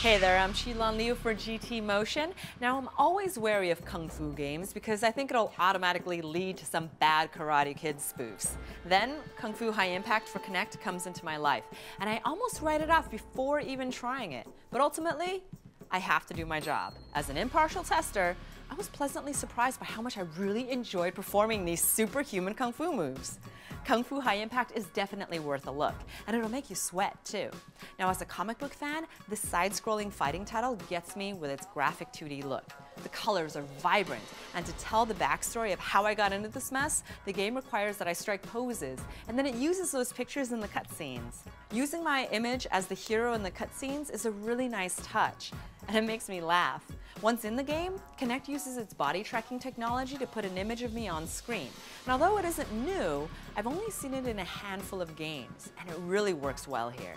Hey there, I'm Chi-Lan Lieu for GT Motion. Now, I'm always wary of Kung Fu games because I think it'll automatically lead to some bad Karate Kid spoofs. Then, Kung Fu High Impact for Kinect comes into my life, and I almost write it off before even trying it. But ultimately, I have to do my job. As an impartial tester, I was pleasantly surprised by how much I really enjoyed performing these superhuman Kung Fu moves. Kung Fu High Impact is definitely worth a look, and it'll make you sweat too. Now, as a comic book fan, this side-scrolling fighting title gets me with its graphic 2D look. The colors are vibrant, and to tell the backstory of how I got into this mess, the game requires that I strike poses, and then it uses those pictures in the cutscenes. Using my image as the hero in the cutscenes is a really nice touch, and it makes me laugh. Once in the game, Kinect uses its body tracking technology to put an image of me on screen. And although it isn't new, I've only seen it in a handful of games, and it really works well here.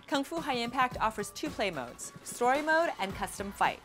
Kung Fu High Impact offers two play modes, Story Mode and Custom Fight.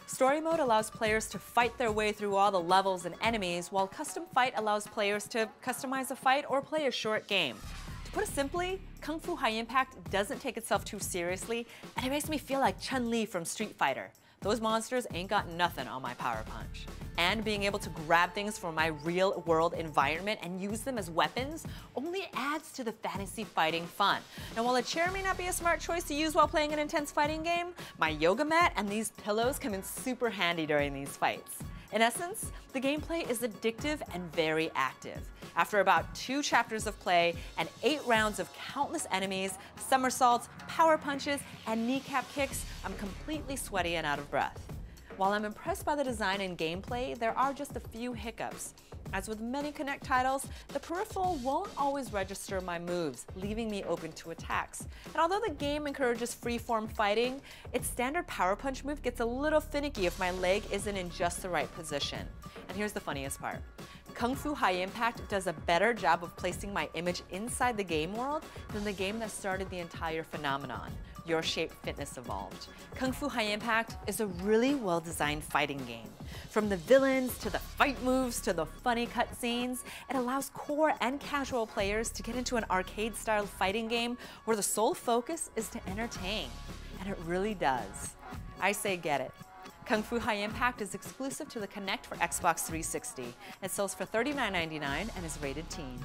Story Mode allows players to fight their way through all the levels and enemies, while Custom Fight allows players to customize a fight or play a short game. To put it simply, Kung Fu High Impact doesn't take itself too seriously, and it makes me feel like Chun-Li from Street Fighter. Those monsters ain't got nothing on my power punch. And being able to grab things from my real-world environment and use them as weapons only adds to the fantasy fighting fun. Now, while a chair may not be a smart choice to use while playing an intense fighting game, my yoga mat and these pillows come in super handy during these fights. In essence, the gameplay is addictive and very active. After about 2 chapters of play and 8 rounds of countless enemies, somersaults, power punches, and kneecap kicks, I'm completely sweaty and out of breath. While I'm impressed by the design and gameplay, there are just a few hiccups. As with many Kinect titles, the peripheral won't always register my moves, leaving me open to attacks. And although the game encourages freeform fighting, its standard power punch move gets a little finicky if my leg isn't in just the right position. And here's the funniest part. Kung Fu High Impact does a better job of placing my image inside the game world than the game that started the entire phenomenon, Your Shape Fitness Evolved. Kung Fu High Impact is a really well-designed fighting game. From the villains to the fight moves to the funny cutscenes, it allows core and casual players to get into an arcade-style fighting game where the sole focus is to entertain. And it really does. I say get it. Kung Fu High Impact is exclusive to the Kinect for Xbox 360. It sells for $39.99 and is rated teen.